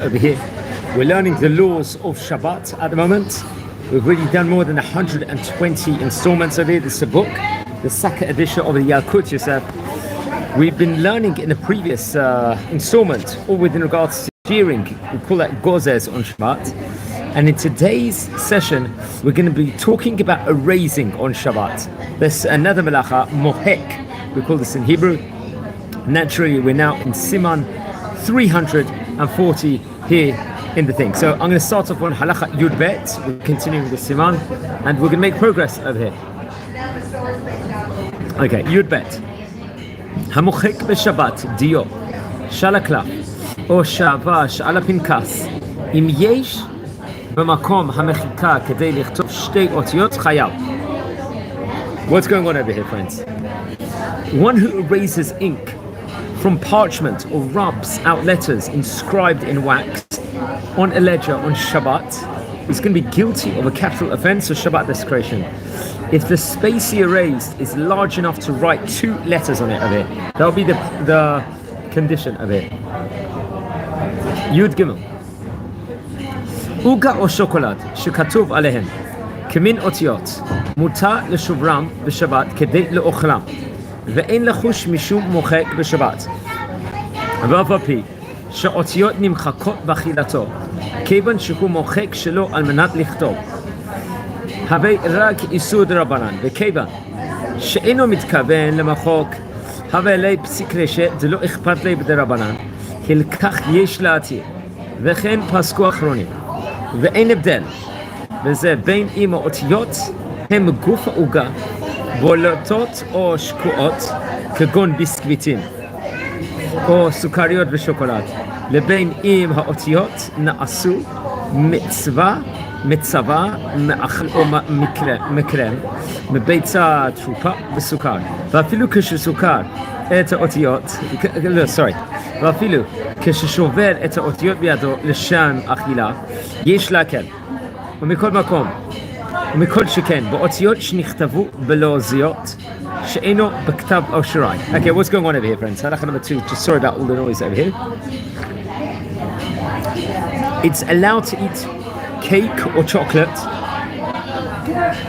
over here. We're learning the laws of Shabbat at the moment. We've already done more than 120 installments of it. This is a book, the second edition of the Yalkut Yosef. We've been learning in the previous installment, all within regards to shearing. We call that gozes on Shabbat. And in today's session, we're going to be talking about erasing on Shabbat. There's another melacha, mohek. We call this in Hebrew. Naturally, we're now in Siman 340 here in the thing. So I'm going to start off on halacha Yud Bet. We're continuing with the Siman, and we're going to make progress over here. Okay, Yud Bet. Hamochek b'Shabbat dio shalakla o shavash ala pinkas im yesh b'makom hamechika kedei lichtov shtei otiyot chayav. What's going on over here, friends? One who erases ink from parchment or rubs out letters inscribed in wax on a ledger on Shabbat is going to be guilty of a capital offense of Shabbat desecration. If the space he erased is large enough to write 2 letters on it of it, that'll be the condition of it. Yud Gimel. Uga או שוקולד שכתוב עליהם כמין אותיות מותר לשוברם בשבת כדי לאוכלם ואין לחוש משום מוחק בשבת. ואף על פי שאותיות נמחקות באכילתו כיוון שהוא מוחק שלו על מנת לכתוב, הרי רק איסור דרבנן, וכיוון שאינו מתכוון למחוק, הרי לי פסיק רשת זה לא אכפת לי בדרבנן, לכך יש להתיר, וכן פסקו אחרונים, ואין הבדל, וזה בין אם האותיות הם גוף העוגה, בולטות או שקועות, כגון ביסקוויטים, או סוכריות ושוקולד, לבין אם האותיות נעשו מצווה מאכל או מקרם, מביצה טרופה וסוכר. ואפילו כשסוכר את האותיות, ואפילו כששובר את האותיות בידו לשם אכילה, יש להקל. ומכל מקום, ומכל שכן, באותיות שנכתבו בלועזיות, שאינו בכתב או שיראי. Okay, what's going on over here, friends? Halakha number 2, just sorry about all the noise over here. It's allowed to eat cake or chocolate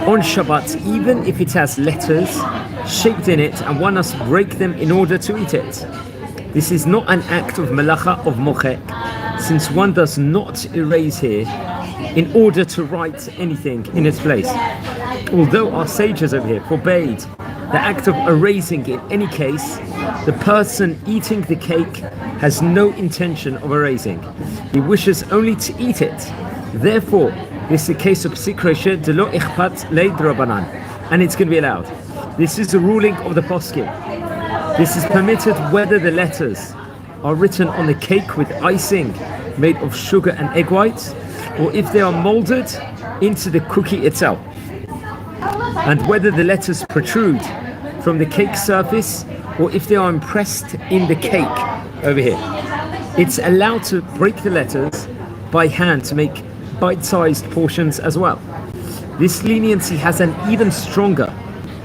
on Shabbat, even if it has letters shaped in it and one must break them in order to eat it. This is not an act of melacha of mochek, since one does not erase here in order to write anything in its place. Although our sages over here forbade the act of erasing in any case, the person eating the cake has no intention of erasing. He wishes only to eat it. Therefore, this is a case of psik reshet de lo ichpat lei drabanan, and it's going to be allowed. This is the ruling of the poskim. This is permitted whether the letters are written on the cake with icing made of sugar and egg whites, or if they are molded into the cookie itself, and whether the letters protrude from the cake surface or if they are impressed in the cake over here. It's allowed to break the letters by hand to make bite-sized portions as well. This leniency has an even stronger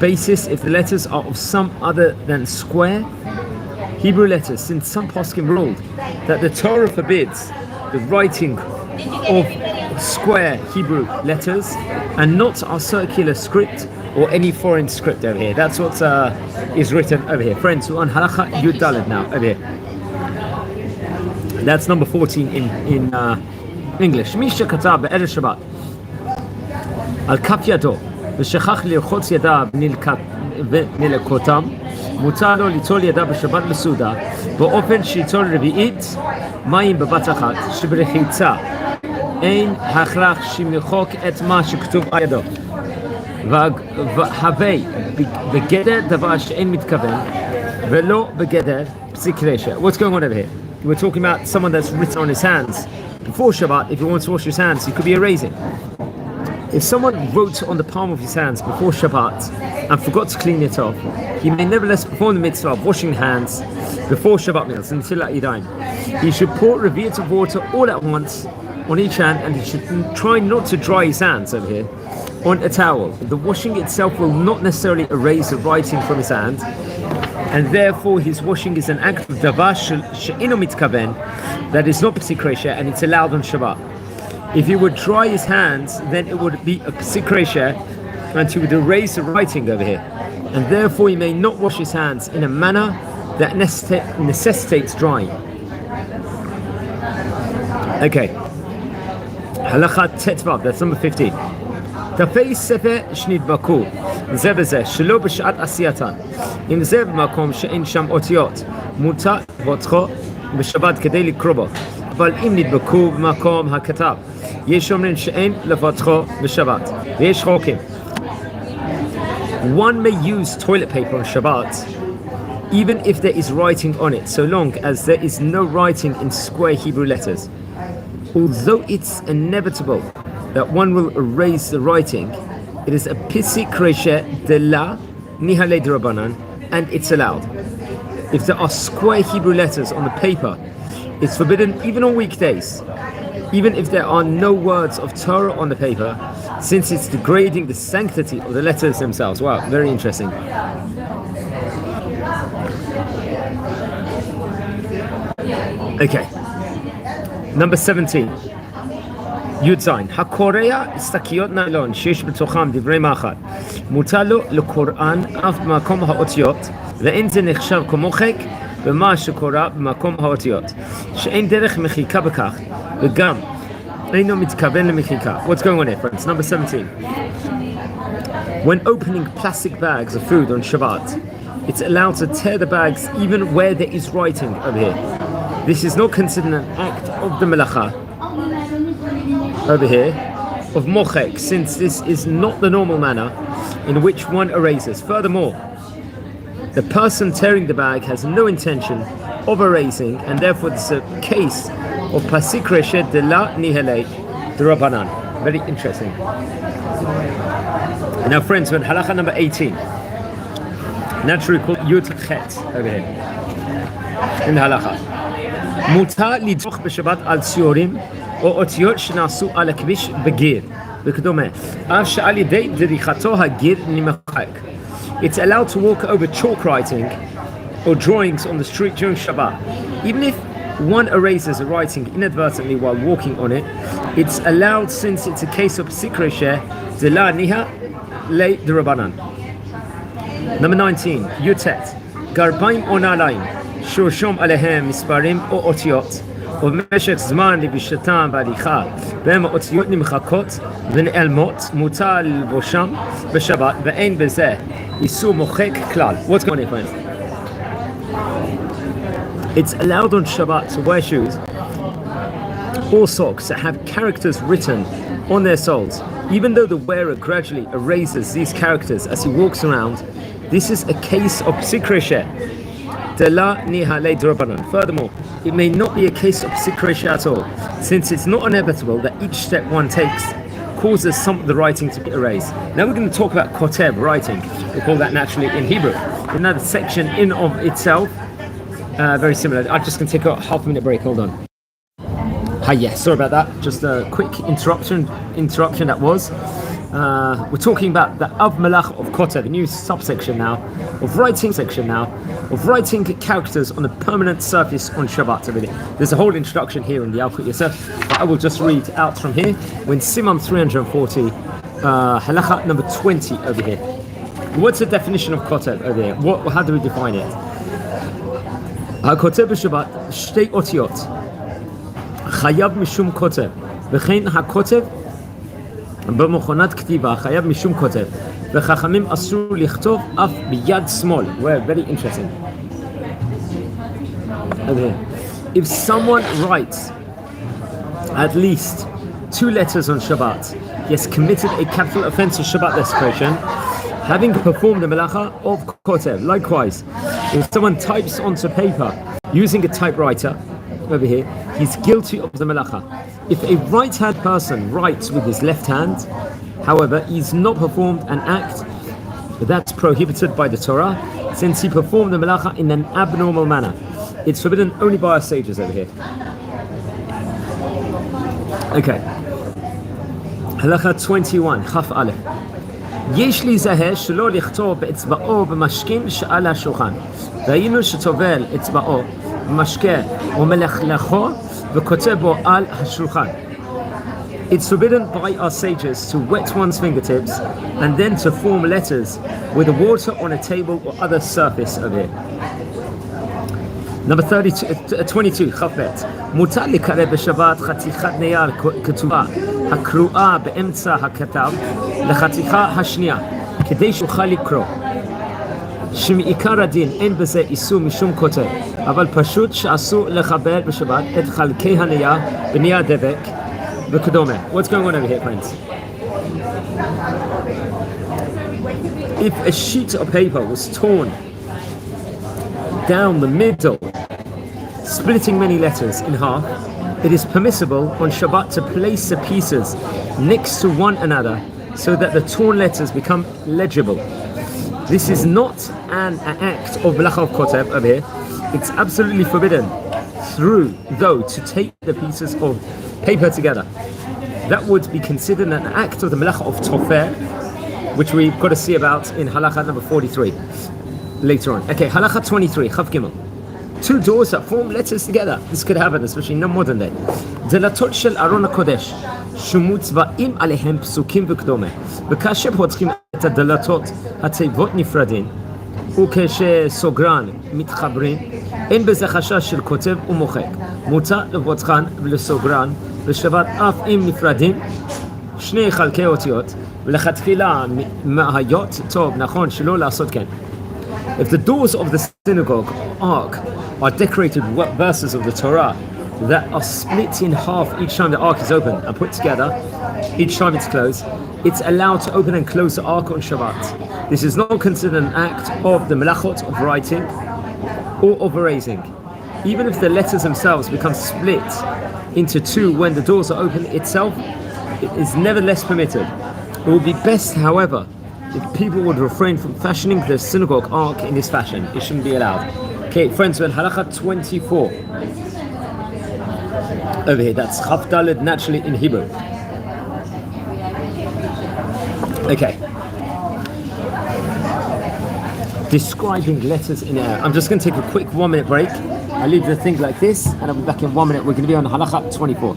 basis if the letters are of some other than square Hebrew letters, since some poskim ruled that the Torah forbids the writing of square Hebrew letters and not our circular script or any foreign script over here. That's what is written over here. Friends, we're on halacha Yud Daled now over here. That's number 14 in English. מי שכתב בערב שבת על כף ידו ושכח לרחוץ ידיו ונלקותם, מותר לו ליטול ידיו בשבת בסעודה באופן שיטול רביעית מים בבת אחת, שברחיצה אין הכרח שמחוק את מה שכתוב על ידו, והווי בגדר דבר שאין מתכוון ולא בגדר פסיק רשת. What's going on over here? We're talking about someone that's written on his hands before Shabbat. If he wants to wash his hands, he could be erasing. If someone wrote on the palm of his hands before Shabbat and forgot to clean it off, he may nevertheless perform the mitzvah of washing hands before Shabbat meals until at Yadayim. He should pour revi'at of water all at once on each hand, and he should try not to dry his hands over here on a towel. The washing itself will not necessarily erase the writing from his hand, and therefore his washing is an act of davar she'eno mitkaven, that is not pesik resha, and it's allowed on Shabbat. If he would dry his hands, then it would be a pesik resha, and he would erase the writing over here, and therefore he may not wash his hands in a manner that necessitates drying. Okay. Halacha Tetvav, that's number 15. תפי ספר שנדבקו זה בזה שלא בשעת עשייתן, אם זה במקום שאין שם אותיות, מותר לפתחו בשבת כדי לקרוא בו, אבל אם נדבקו במקום הכתב, יש אומרים שאין לפתחו בשבת, ויש חוקים. One may use toilet paper on Shabbat even if there is writing on it, so long as there is no writing in square Hebrew letters. Although it's inevitable that one will erase the writing, it is a pisik reshe de la nihale de Rabbanan, and it's allowed. If there are square Hebrew letters on the paper, it's forbidden even on weekdays, even if there are no words of Torah on the paper, since it's degrading the sanctity of the letters themselves. Wow, very interesting. Okay. Number 17. י' זין, הקורע שקיות ניילון שיש בתוכם דברי מאכל, מותר לו לקוראן אף במקום האותיות, ואין זה נחשב כמוחק במה שקורה במקום האותיות, שאין דרך מחיקה בכך, וגם אינו מתכוון למחיקה. What's going on here, friends? Number 17. When opening plastic bags of food on Shabbat, it's allowed to tear the bags even where there is writing over here. This is not considered an act of the melacha over here of mochek, since this is not the normal manner in which one erases. Furthermore, the person tearing the bag has no intention of erasing, and therefore it's a case of pasik reshet de la nihale de Rabbanan. Very interesting. And now, friends, we're in halacha number 18, naturally called Yud Chet over here in halacha. מותר לדרוך בשבת על ציורים או אותיות שנעשו על הכביש בגיר וכדומה, אף שעל ידי דריכתו הגיר נמחק. It's allowed to walk over chalk writing or drawings on the street during Shabbat. Even if one erases a writing inadvertently while walking on it, it's allowed, since it's a case of pesik resha de la niha le de Rabbanan. Number 19. Yutet. Garbaim או נעליים שרשום עליהם מספרים או אותיות, ובמשך זמן לבישתם בהליכה והם האותיות נמחקות ונעלמות, מותר ללבושם בשבת ואין בזה איסור מוחק כלל. What's going on here, friends? It's allowed on Shabbat to wear shoes or socks that have characters written on their soles, even though the wearer gradually erases these characters as he walks around. This is a case of pesik resha de la nihale de Rabbanan. Furthermore, it may not be a case of pesik resha at all, since it's not inevitable that each step one takes causes some of the writing to be erased. Now we're going to talk about koteb, writing. We call that naturally in Hebrew. Another section in of itself, very similar. I'm just going to take a half-minute break. Hold on. Hi, yes, sorry about that. Just a quick interruption that was. We're talking about the Av Malach of Koteh, the new subsection now, of writing characters on a permanent surface on Shabbat. There's a whole introduction here in the Alkut Yosef, but I will just read out from here. When Simon 340, Halacha number 20 over here. What's the definition of Koteh over here? How do we define it? HaKoteh b'Shabbat, shtei otiyot, chayav mishum koteh, v'chein HaKoteh במכונת כתיבה חייב משום כותב וחכמים אסור לכתוב אף ביד שמאל. Well, very interesting. Okay. If someone writes at least 2 letters on Shabbat, he has committed a capital offense of Shabbat desecration, having performed the melacha of kotev. Likewise, if someone types onto paper using a typewriter over here, he's guilty of the melacha. If a right-hand person writes with his left hand, however, he's not performed an act that's prohibited by the Torah, since he performed the melacha in an abnormal manner. It's forbidden only by our sages over here. Okay. Halacha 21, Chaf Aleph. יש להיזהר שלא לכתוב באצבעו במשכין שעל השולחן. ראינו שטובל אצבעו במשקה ומלכלכו וכותב בו על השולחן. It's forbidden by our sages to wet one's fingertips and then to form letters with the water on a table or other surface of it. Number 22, חפת. מותר לקרוא בשבת חתיכת נייר כתובה הקרואה באמצע הכתב לחתיכה השנייה כדי שאוכל לקרוא. שמעיקר הדין אין בזה איסור משום כותב, אבל פשוט שאסור לחבר בשבת את חלקי הנייר בנייר דבק וכדומה. What's going on over here, friends? If a sheet of paper was torn down the middle, splitting many letters in half, it is permissible on Shabbat to place the pieces next to one another so that the torn letters become legible. This is not an act of Melacha of Kotev over here. It's absolutely forbidden though to take the pieces of paper together. That would be considered an act of the Melacha of Tofer, which we've got to see about in Halacha number 43 later on. Okay, Halacha 23, Chav Gimel. Two doors that form letters together. This could happen, especially in modern day. דלתות של ארון הקודש, שמוצבעים עליהם פסוקים וקדומה. וכאשר פותחים את הדלתות, התיבות נפרדים, וכשסוגרן מתחברים, אין בזה חשש של כותב ומוחק. מותר לפותחן ולסוגרן בשבת אף אם נפרדים שני חלקי אותיות, ולכתחילה מהיות טוב, נכון, שלא לעשות כן. If the doors of the synagogue ark are decorated with verses of the Torah that are split in half each time the ark is opened and put together, each time it's closed, it's allowed to open and close the ark on Shabbat. This is not considered an act of the melachot of writing or of erasing. Even if the letters themselves become split into two when the doors are open itself, it is nevertheless permitted. It would be best, however, if people would refrain from fashioning the synagogue ark in this fashion. It shouldn't be allowed. Okay, friends, we're in Halacha 24. Over here, that's Chaf Daled naturally in Hebrew. Okay. Describing letters in air. I'm just going to take a quick 1 minute break. I'll leave the thing like this, and I'll be back in 1 minute. We're going to be on Halacha 24.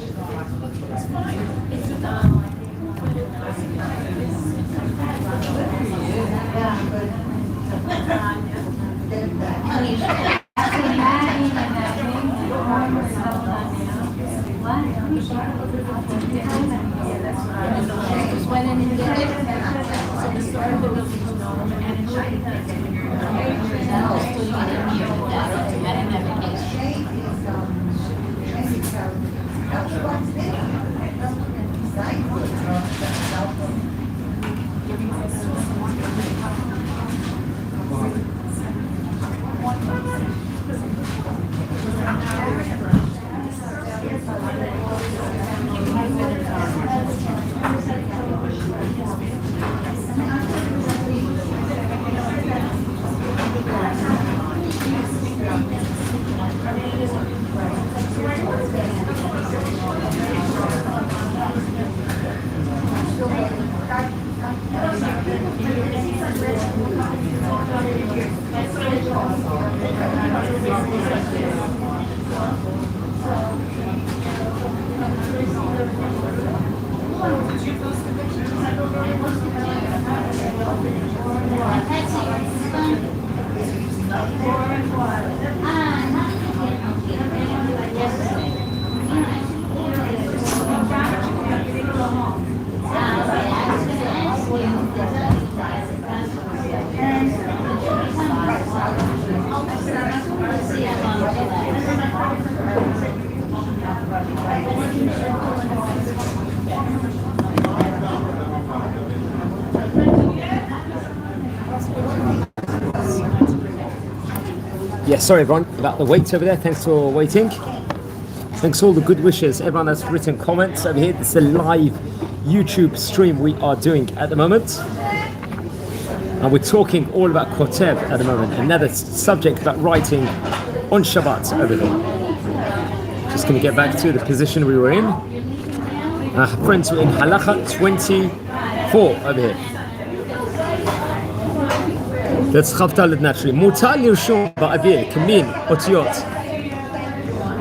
Yeah, sorry everyone about the wait over there. Thanks for waiting. Thanks for all the good wishes, everyone that's written comments over here. It's a live YouTube stream we are doing at the moment. And we're talking all about Kotev at the moment, another subject about writing on Shabbat over there. Just going to get back to the position we were in. Friends, we're in Halacha 24 over here. That's כף ד' naturally. מותר לרשום באוויר כמין אותיות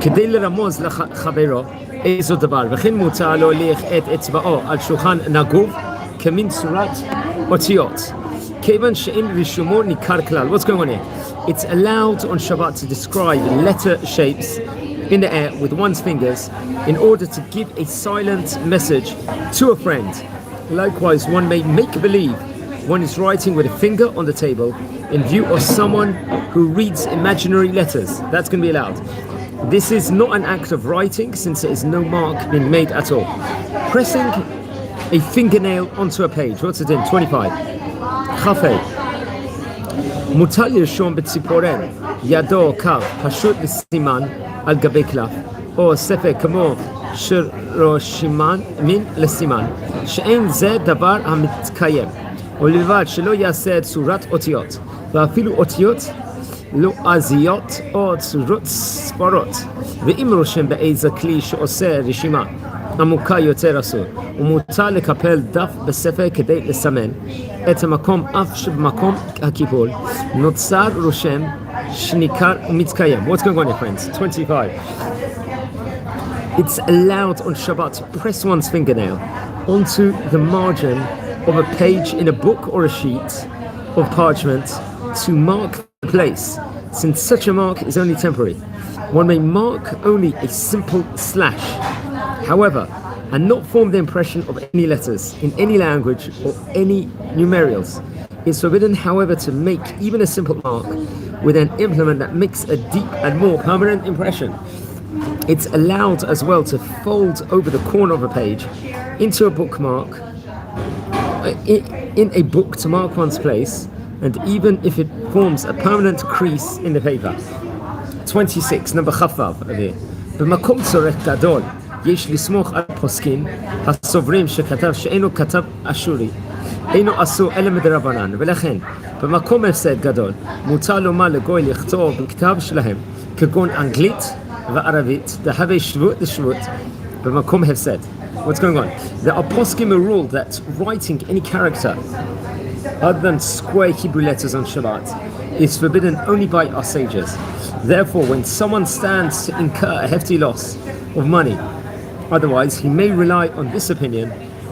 כדי לרמוז לחברו איזו דבר, וכן מותר להוליך את אצבעו על שולחן נגוב כמין צורת אותיות. כיוון שאין רישומו ניכר כלל. What's going on here? It's allowed on Shabbat to describe letter shapes in the air with one's fingers in order to give a silent message to a friend. Likewise, one may make believe one is writing with a finger on the table in view of someone who reads imaginary letters. That's going to be allowed. This is not an act of writing since there is no mark being made at all. Pressing a fingernail onto a page. What's it in? 25. Chafei. מותר לרשום בציפורן ידו קו פשוט לסימן על גבי קלף או ספר כמו שרושמן מין לסימן שאין זה דבר המתקיים ולבד שלא יעשה צורת אותיות ואפילו אותיות לועזיות או צורות ספרות ואם רושם באיזה כלי שעושה רשימה עמוקה יותר אסור ומותר לקפל דף בספר כדי לסמן את המקום אף שבמקום הקיפול נוצר רושם שניכר ומתקיים. What's going on here, friends? 25. It's allowed on Shabbat to press one's fingernail onto the margin of a page in a book or a sheet of parchment to mark the place, since such a mark is only temporary. One may mark only a simple slash, however, and not form the impression of any letters in any language or any numerals. It's forbidden, however, to make even a simple mark with an implement that makes a deep and more permanent impression. It's allowed as well to fold over the corner of a page into a bookmark, in a book to mark one's place, and even if it forms a permanent crease in the paper. 26, number Chafvav, במקום צורך גדול יש לסמוך על פוסקים הסוברים שכתב שאינו כתב אשורי אינו אסור אלא מדרבנן ולכן במקום הפסד גדול מותר לומר לגוי לכתוב בכתב שלהם כגון אנגלית וערבית דהווה שבות לשבות במקום הפסד. What's going on? There are poskim who rule that writing any character other than square Hebrew letters on Shabbat is forbidden only by our sages. Therefore, when someone stands to incur a hefty loss of money, otherwise he may rely on this opinion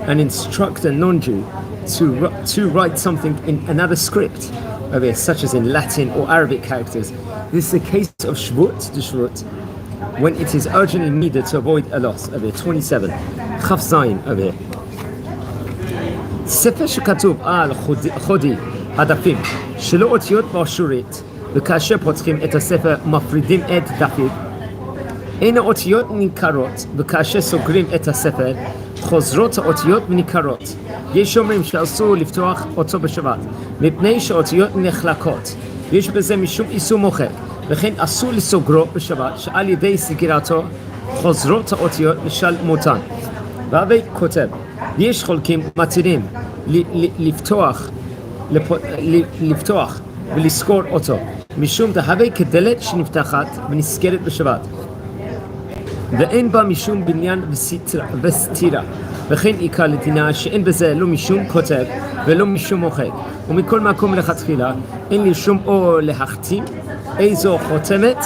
and instruct a non-Jew to write something in another script, such as in Latin or Arabic characters. This is the case of Shvut, the Shvut, when it is urgently needed to avoid a loss. 27. Chaf Zayin over here. ספר שכתוב על חודי הדפים שלא אותיות באשורית וכאשר פותחים את הספר מפרידים את דפיו אין האותיות ניכרות וכאשר סוגרים את הספר חוזרות האותיות וניכרות. יש אומרים שאסור לפתוח אותו בשבת מפני שהאותיות נחלקות ויש בזה משום איסור מוחק וכן אסור לסוגרו בשבת שעל ידי סגירתו חוזרות האותיות לשלמותן. והווי כותב יש חולקים מתירים לפתוח ולסגור אותו משום דהווה כדלת שנפתחת ונסגרת בשבת ואין בה משום בניין וסתירה וכן עיקר לדינה שאין בזה לא משום כותב ולא משום מוחק ומכל מקום לכתחילה אין לרשום או להחתים איזו חותמת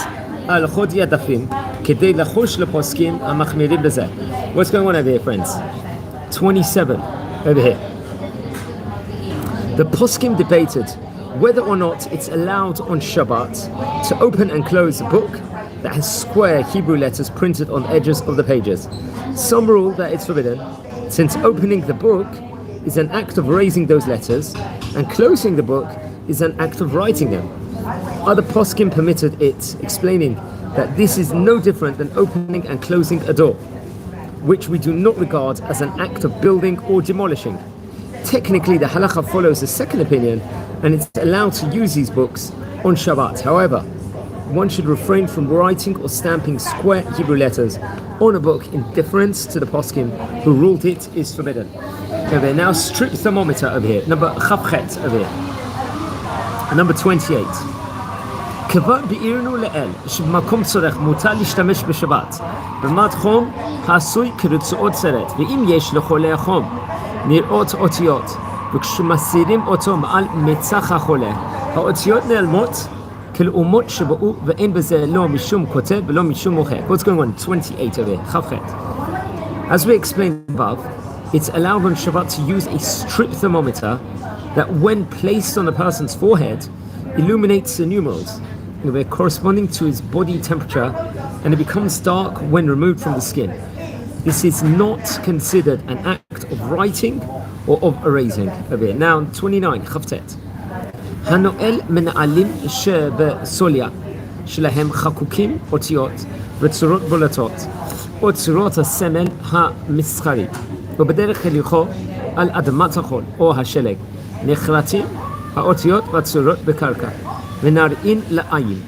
על חודי הדפים כדי לחוש לפוסקים המחמירים בזה. What's going on over here, friends? 27 over here. The poskim debated whether or not it's allowed on Shabbat to open and close a book that has square Hebrew letters printed on the edges of the pages. Some rule that it's forbidden, since opening the book is an act of raising those letters, and closing the book is an act of writing them. Other poskim permitted it, explaining that this is no different than opening and closing a door, which we do not regard as an act of building or demolishing. Technically, the halacha follows the second opinion, and it's allowed to use these books on Shabbat. However, one should refrain from writing or stamping square Hebrew letters on a book in deference to the poskim who ruled it is forbidden. Okay, now strict thermometer over here. Number Chavchet over here. Number 28. כבר ביארנו לאל שבמקום צורך מותר להשתמש בשבת במד חום העשוי כרצועות סרט ואם יש לחולה החום נראות אותיות וכשמסירים אותו מעל מצח החולה האותיות נעלמות כלאומות שבאו ואין בזה לא משום כותב ולא משום מוחק. What's going on? 28 over here. כ"ח. As we explained above, it's allowed on Shabbat to use a strip thermometer that when placed on a person's forehead illuminates the numerals corresponding to his body temperature, and it becomes dark when removed from the skin. This is not considered an act of writing or of erasing. Now 29 כ"ט. הנועל מנעלים שבסוליה שלהם חקוקים אותיות וצורות בולטות או צורות הסמל המסחרי ובדרך הליכו על אדמת החול או השלג נחרטים האותיות והצורות בקרקע ונראים לעין.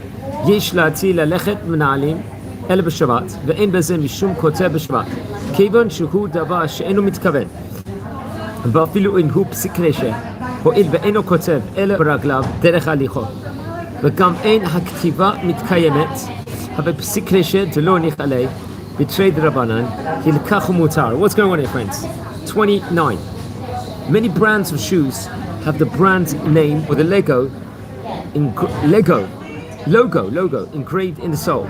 יש להטיל ללכת מנעלים אלה בשבת ואין בזה משום כותב בשבת כיוון שהוא דבר שאינו מתכוון ואפילו אם הוא פסיק רשע הואיל ואינו כותב אלא ברגליו דרך הליכו וגם אין הכתיבה מתקיימת בפסיק רשע דלא נכלא בתרי דרבנן הלקח ומותר. What's going on here, friends? 29. Many brands of shoes have the brand name or the logo engraved in the sole.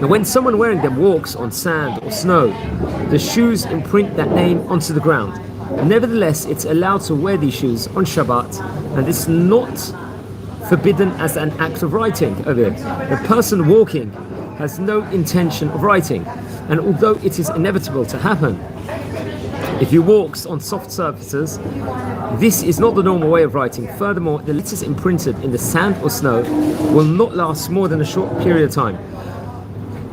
Now when someone wearing them walks on sand or snow, the shoes imprint that name onto the ground. Nevertheless, it's allowed to wear these shoes on Shabbat, and it's not forbidden as an act of writing. The person walking has no intention of writing, and although it is inevitable to happen, if he walks on soft surfaces, this is not the normal way of writing. Furthermore, the letters imprinted in the sand or snow will not last more than a short period of time.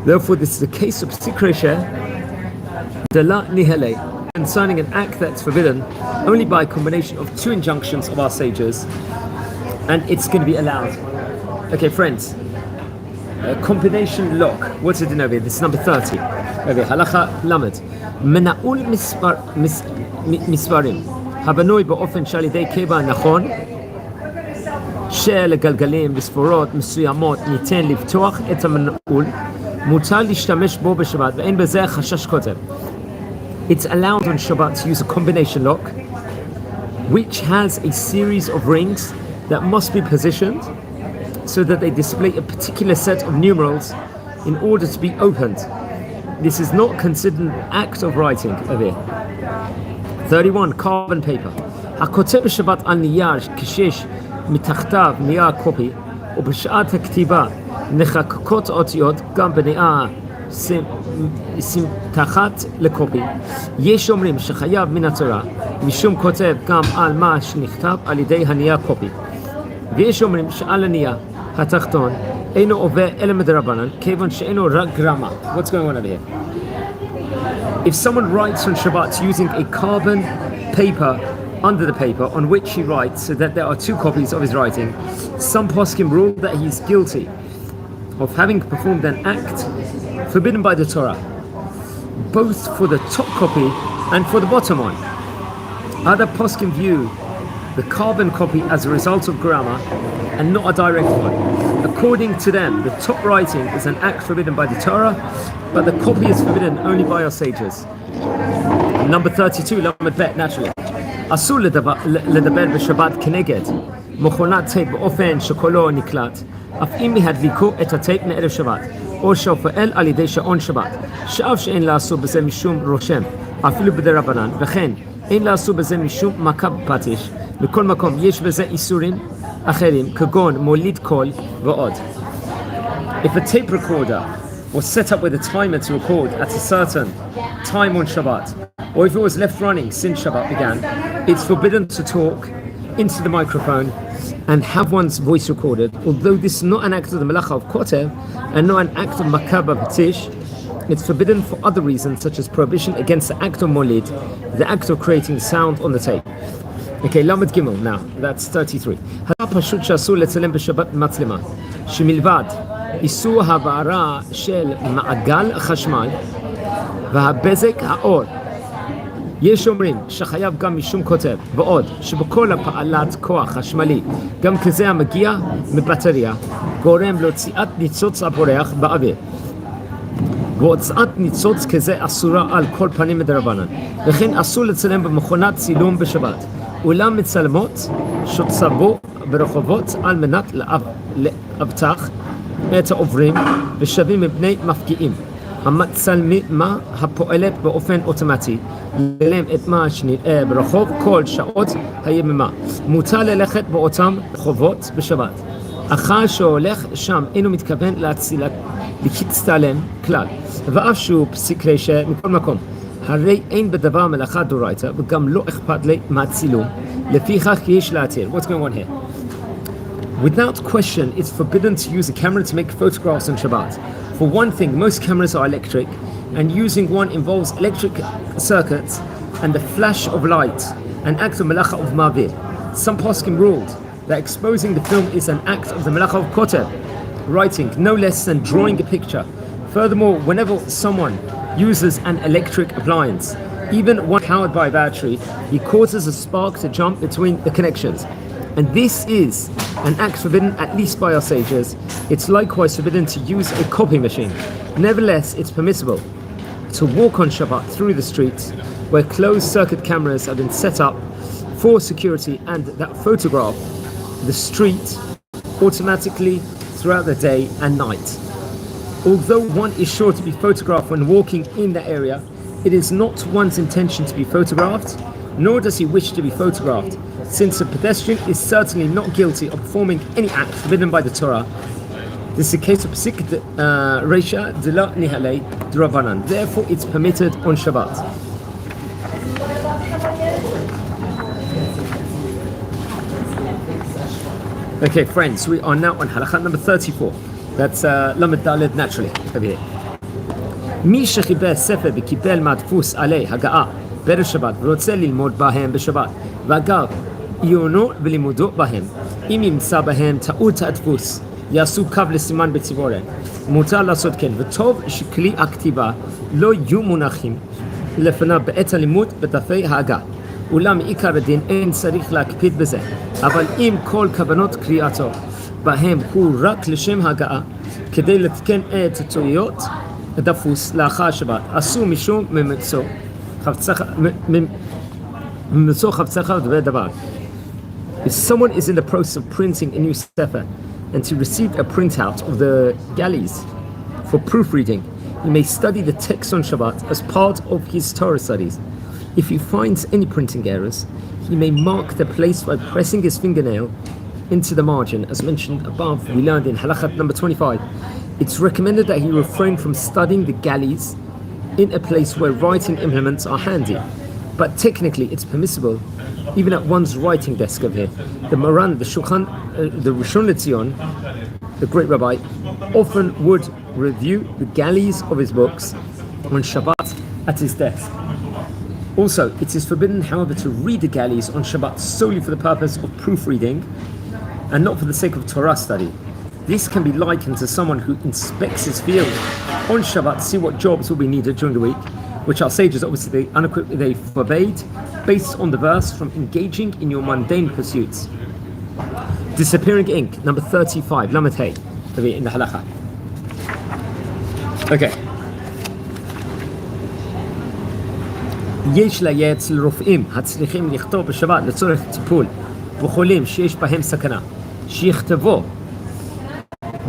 Therefore, this is a case of Sikreshe de la Nihele, concerning an act that's forbidden only by a combination of two injunctions of our sages, and it's going to be allowed. Okay, friends, combination lock. What's it in over here? This is number 30. Okay, halacha lamed. Mena'ul מספרים הבנוי באופן שעל ידי קבע נכון של גלגלים בספורות מסוימות ניתן לפתוח את המנעול מותר להשתמש בו בשבת ואין בזה חשש כותב. It's allowed on Shabbat to use a combination lock which has a series of rings that must be positioned so that they display a particular set of numerals in order to be opened. This is not considered an act of writing over here. 31. Carbon paper. הכותב בשבת על נייר כשיש מתחתיו נייר קופי ובשעת הכתיבה נחקקות אותיות גם בנייר תחת לקופי. יש אומרים שחייב מן התורה משום כותב גם על מה שנכתב על ידי הנייר קופי. ויש אומרים שעל הנייר התחתון אינו עובר אלא מדרבנן כיוון שאינו רק גרמה. What's going on over here? If someone writes on Shabbat using a carbon paper under the paper on which he writes so that there are two copies of his writing, some poskim rule that he is guilty of having performed an act forbidden by the Torah, both for the top copy and for the bottom one. Other poskim view the carbon copy as a result of grammar and not a direct one. According to them, the top writing is an act forbidden by the Torah, but the copy is forbidden only by our sages. Number 32, Lamed Bet, naturally. אסור לדבר בשבת כנגד מכונת טייפ באופן שקולו נקלט, אף אם ידליקו את הטייפ מערב שבת, או שהופעל על ידי שעון שבת, שאף שאין לעשו בזה משום רושם, אפילו בדרבנן, וכן אין לעשו בזה משום מכה בפטיש. בכל מקום יש בזה איסורים אחרים, כגון מוליד קול ועוד. If a tape recorder was set up with a timer to record at a certain time on Shabbat, or if it was left running since Shabbat began, it's forbidden to talk into the microphone and have one's voice recorded. Although this is not an act of the Malacha of Kotev and not an act of Makaba B'tish, it's forbidden for other reasons such as prohibition against the act of Molid, the act of creating sound on the tape. Okay, Lamed Gimel now, that's 33. פשוט שאסור לצלם בשבת מצלמה, שמלבד איסור העברה של מעגל החשמל והבזק האור. יש אומרים שחייב גם משום כותב, ועוד שבכל הפעלת כוח חשמלי, גם כזה המגיע מבטריה, גורם להוציאת ניצוץ הבורח באוויר. והוצאת ניצוץ כזה אסורה על כל פנים מדרבנן. וכן אסור לצלם במכונת צילום בשבת. אולם מצלמות שוצבו ברחובות על מנת לאבטח את העוברים ושבים מפני מפגיעים. המצלמה הפועלת באופן אוטומטי ללם את מה שנראה ברחוב כל שעות היממה. מותר ללכת באותם רחובות בשבת. אחר שהולך שם אינו מתכוון להצטלם כלל, ואף שהוא פסיק רשע מכל מקום. הרי אין בדבר מלאכה דאורייתא וגם לא אכפת לי מהצילום, לפיכך יש להתיר. What's going on here? Without question, it's forbidden to use a camera to make photographs on Shabbat. For one thing, most cameras are electric, and using one involves electric circuits and the flash of light, an act of malacha of ma'avir. Some poskim ruled that exposing the film is an act of the malacha of koteb, writing, no less than drawing a picture. Furthermore, whenever someone uses an electric appliance, even one powered by a battery, he causes a spark to jump between the connections. And this is an act forbidden at least by our sages. It's likewise forbidden to use a copy machine. Nevertheless, it's permissible to walk on Shabbat through the streets where closed circuit cameras have been set up for security and that photograph the street automatically throughout the day and night. Although one is sure to be photographed when walking in the area, it is not one's intention to be photographed, nor does he wish to be photographed, since a pedestrian is certainly not guilty of performing any act forbidden by the Torah. This is a case of psik reisha de la nihalei d'Rabbanan. Therefore, it's permitted on Shabbat. Okay, friends, we are now on halakha number 34. That's Lamed Daled naturally over here. מי שחיבר ספר וקיבל מהדפוס עלי הגעה בערב שבת ורוצה ללמוד בהם בשבת ואגב עיונו ולימודו בהם, אם ימצא בהם טעות הדפוס, יעשו קו לסימן בציבורן. מותר לעשות כן, וטוב שכלי הכתיבה לא יהיו מונחים לפניו בעת הלימוד בדפי ההגה. אולם עיקר הדין אין צריך להקפיד בזה, אבל אם כל כוונות קריאתו בהם הוא רק לשם ההגעה, כדי לתקן את הטעויות הדפוס לאחר שבת, אסור משום ממצוא חפצך ודבר דבר. If someone is in the process of printing a new sefer and to receive a printout of the galleys for proofreading, he may study the text on Shabbat as part of his Torah studies. If he finds any printing errors, he may mark the place by pressing his fingernail into the margin, as mentioned above. We learned in halakha number 25. It's recommended that he refrain from studying the galleys in a place where writing implements are handy, but technically it's permissible even at one's writing desk over here. The Moran, the Shulchan, the Rishon LeZion, the great rabbi, often would review the galleys of his books on Shabbat at his desk. Also, it is forbidden, however, to read the galleys on Shabbat solely for the purpose of proofreading and not for the sake of Torah study. This can be likened to someone who inspects his field on Shabbat to see what jobs will be needed during the week, which our sages obviously they forbade based on the verse from engaging in your mundane pursuits. Disappearing ink, number 35, Lamed Hey, in the halakha. Okay. יש לייעץ לרופאים הצריכים לכתוב בשבת לצורך טיפול בחולים שיש בהם סכנה, שיכתבו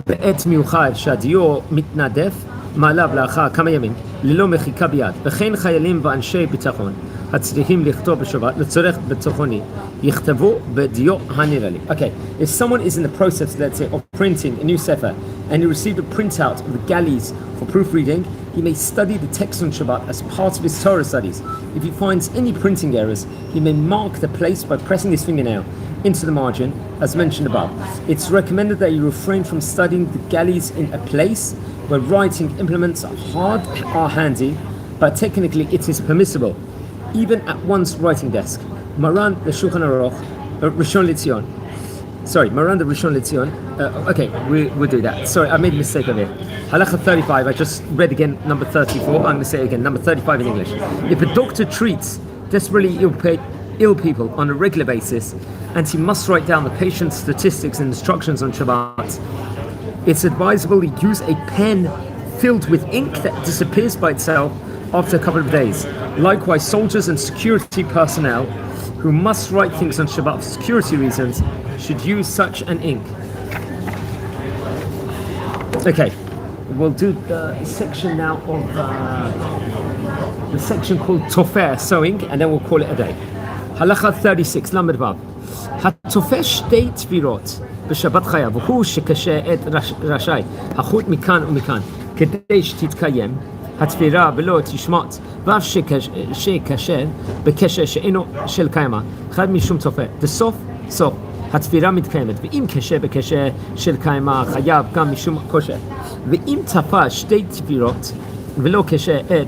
בעת מיוחד שהדיו מתנדף מעליו לאחר כמה ימים ללא מחיקה ביד, וכן חיילים ואנשי ביטחון הצריכים לכתוב בשבת לצורך ביטחוני יכתבו בדיו הנראה לי. Okay, if someone is in the process, let's say, of printing a new sefer and he received a printout of the galleys for proofreading, he may study the text on Shabbat as part of his Torah studies. If he finds any printing errors, he may mark the place by pressing his fingernail into the margin, as mentioned above. It's recommended that you refrain from studying the galleys in a place where writing implements are handy, but technically it is permissible, even at one's writing desk. Maran the Shulchan Aruch, Rishon LeZion. Sorry, Maran the Rishon LeZion. Okay, we'll do that. Sorry, I made a mistake of it. Halakha 35, I just read again number 34. I'm going to say it again, number 35 in English. If a doctor treats desperately ill people on a regular basis, and he must write down the patient's statistics and instructions on Shabbat, it's advisable to use a pen filled with ink that disappears by itself after a couple of days. Likewise, soldiers and security personnel who must write things on Shabbat for security reasons should use such an ink. Okay, we'll do the section now of the section called Tofer, sewing, and then we'll call it a day. Halacha 36, Lamed Vav. התופר שתי תפירות בשבת חייו, והוא שקשה את רשאי, החוט מכאן ומכאן, כדי שתתקיים התפירה ולא תשמט, ואף שקשה בקשר שאינו של קיימה, חייב משום תופר. בסוף סוף התפירה מתקיימת, ואם קשה בקשר של קיימה, חייב גם משום כושר. ואם תפר שתי תפירות ולא קשר את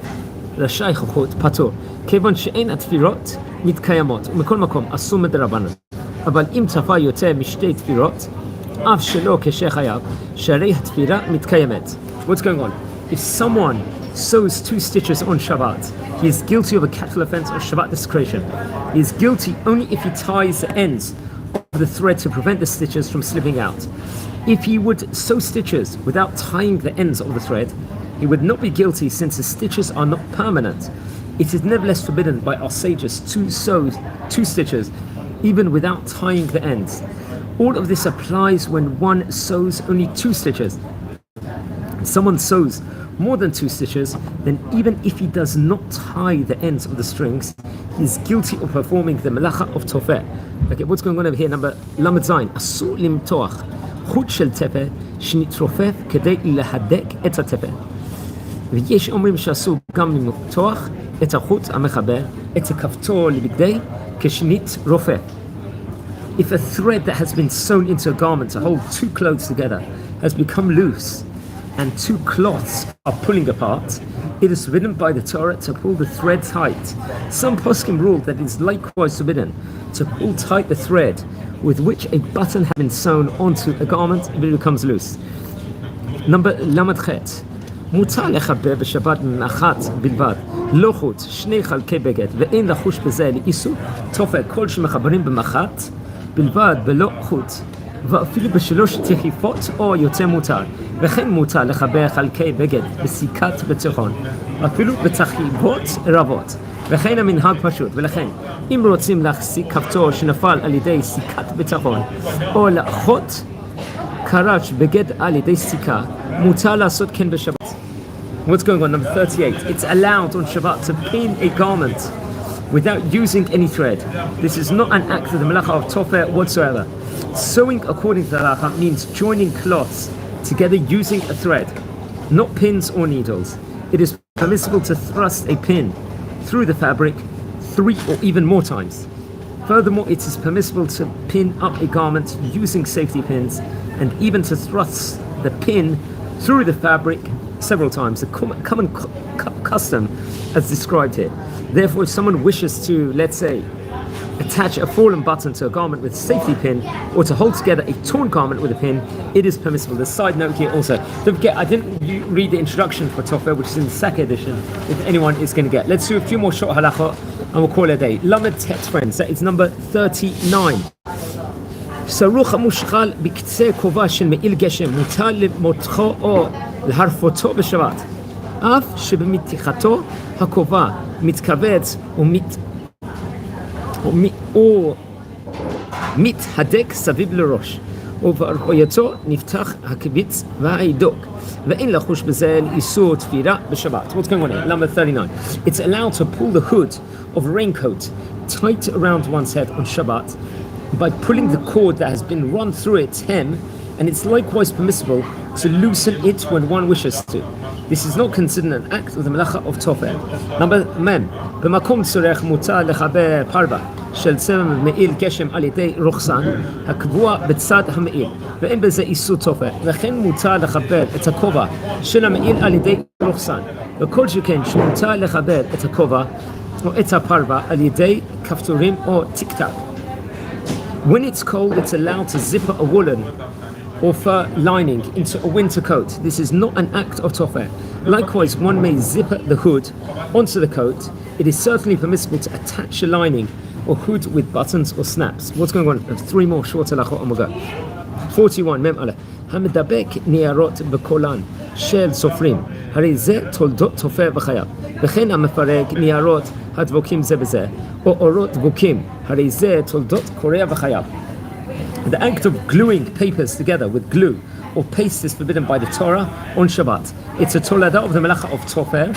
רשאי החוט, פטור, כיוון שאין התפירות מתקיימות, ומכל מקום אסור מדרבנן. אבל אם תפר יותר משתי תפירות, אף שלא כשחייב, שהרי התפירה מתקיימת. What's going on? If someone sews 2 stitches on Shabbat, he is guilty of a capital offense of Shabbat desecration. He is guilty only if he ties the ends of the thread to prevent the stitches from slipping out. If he would sew stitches without tying the ends of the thread, he would not be guilty since the stitches are not permanent. It is nevertheless forbidden by our sages to sew 2 stitches even without tying the ends. All of this applies when one sews only 2 stitches. If someone sews more than 2 stitches, then even if he does not tie the ends of the strings, he is guilty of performing the melacha of tofer. Okay, what's going on over here? Number Lamed Zayin. Asur limtoach chut shel tefer shnitrofef kedei lahadek et hatefer. ויש אומרים שאסור גם למתוח את החוט המחבר את הכפתור לבגדי כשנית רופף. If a thread that has been sewn into a garment to hold 2 clothes together has become loose and 2 cloths are pulling apart, it is forbidden by the Torah to pull the thread tight. Some poskim rule that it is likewise forbidden to pull tight the thread with which a button has been sewn onto a garment if it becomes loose. Number Lamed Chet. מותר לחבר בשבת אחת בלבד, לא חוט, 2 חלקי בגד, ואין לחוש בזה לאיסור תופר כל שמחברים במחת בלבד בלא חוט, ואפילו ב3 תחיפות או יותר מותר, וכן מותר לחבר חלקי בגד בסיכת בצחון, אפילו בתחיפות רבות, וכן המנהג פשוט, ולכן אם רוצים להחזיק כפתור שנפל על ידי סיכת בצחון, או לאחות קרש בגד על ידי סיכה, מותר לעשות כן בשבת. What's going on? Number 38. It's allowed on Shabbat to pin a garment without using any thread. This is not an act of the melacha of tofer whatsoever. Sewing according to the halacha means joining cloths together using a thread, not pins or needles. It is permissible to thrust a pin through the fabric 3 or even more times. Furthermore, it is permissible to pin up a garment using safety pins and even to thrust the pin through the fabric several times, a common custom as described here. Therefore, if someone wishes to, let's say, attach a fallen button to a garment with a safety pin or to hold together a torn garment with a pin, it is permissible. The side note here also, don't forget, I didn't read the introduction for Tofer, which is in the second edition, if anyone is going to get. Let's do a few more short halachot and we'll call it a day. Lamed Tet, friends, that is number 39. סרוך המושחל בקצה כובע של מעיל גשם מותר למותחו או להרפותו בשבת, אף שבמתיחתו הכובע מתכווץ ומתהדק סביב לראש, ובהרפייתו נפתח הכביץ וההידוק, ואין לחוש בזה לאיסור תפירה בשבת. What's going on here? Number 39. It's allowed to pull the hood of a raincoat tight around one's head on Shabbat by pulling the cord that has been run through its hem, and it's likewise permissible to loosen it when one wishes to. This is not considered an act of the melacha of tofer. Number mem, במקום צורך מותר לחבר פרווה של צבע מעיל גשם על ידי רוחסן הקבוע בצד המעיל, ואין בזה איסור תופר, וכן מותר לחבר את הכובע של המעיל על ידי רוחסן, וכל שכן שמותר לחבר את הכובע או את הפרווה על ידי כפתורים או טיק-טק. When it's cold, it's allowed to zipper a woolen or fur lining into a winter coat. This is not an act of tofer. Likewise, one may zipper the hood onto the coat. It is certainly permissible to attach a lining or hood with buttons or snaps. What's going on? 3 more short halachot and we'll go. 41. Mem Aleph. המדבק ניירות בקולן של סופרים, הרי זה תולדות תופר וחייו. וכן המפרק ניירות הדבוקים זה בזה, או אורות דבוקים, הרי זה תולדות קורע וחייו. The act of gluing papers together with glue or paste is forbidden by the Torah on Shabbat. It's a tolada of the melacha of tofer.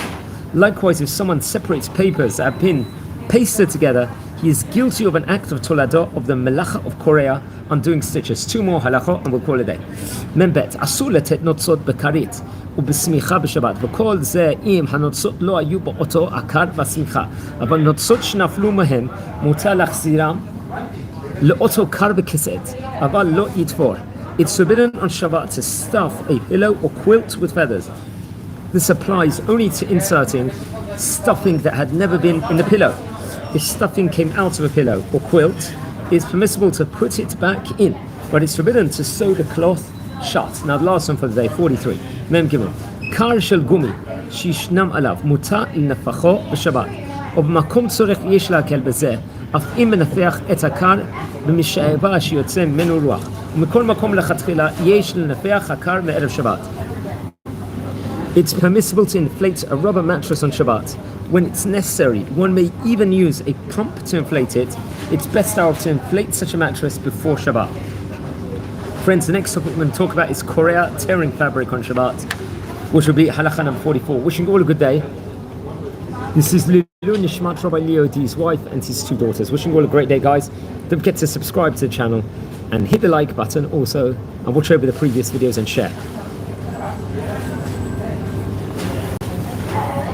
Likewise, if someone separates papers that have been pasted together, he is guilty of an act of tolada of the melacha of korea, undoing stitches. 2 more halachot and we'll call it a day. Membet, אסור לתת נוצות בכרית ובשמיכה בשבת, וכל זה אם הנוצות לא היו באותו עקר בשמיכה, אבל נוצות שנפלו מהם מותר להחזירם לאותו קר בכסת, אבל לא יתפור. It's forbidden on Shabbat to stuff a pillow or quilt with feathers. This applies only to inserting stuffing that had never been in the pillow. If stuffing came out of a pillow or quilt, it's permissible to put it back in, but it's forbidden to sew the cloth shut. Now the last one for the day, 43. Mem Gimel. Kar shel gumi, shishnam alav, muta nefachot b'Shabbat. ובמקום צורך יש להקל בזה, אף אם מנפח את הקר במשאבה שיוצא ממנו רוח. ומכל מקום לכתחילה יש לנפח הקר מערב שבת. It's permissible to inflate a rubber mattress on Shabbat. When it's necessary, one may even use a pump to inflate it. It's best to inflate such a mattress before Shabbat. Friends, the next topic we're going to talk about is korea, tearing fabric on Shabbat, which will be halacha number 44. Wishing you all a good day. This is Lulu Nishmat Rabbi Leo D's wife and his 2 daughters. Wishing you all a great day, guys. Don't forget to subscribe to the channel and hit the like button also, and watch over the previous videos and share.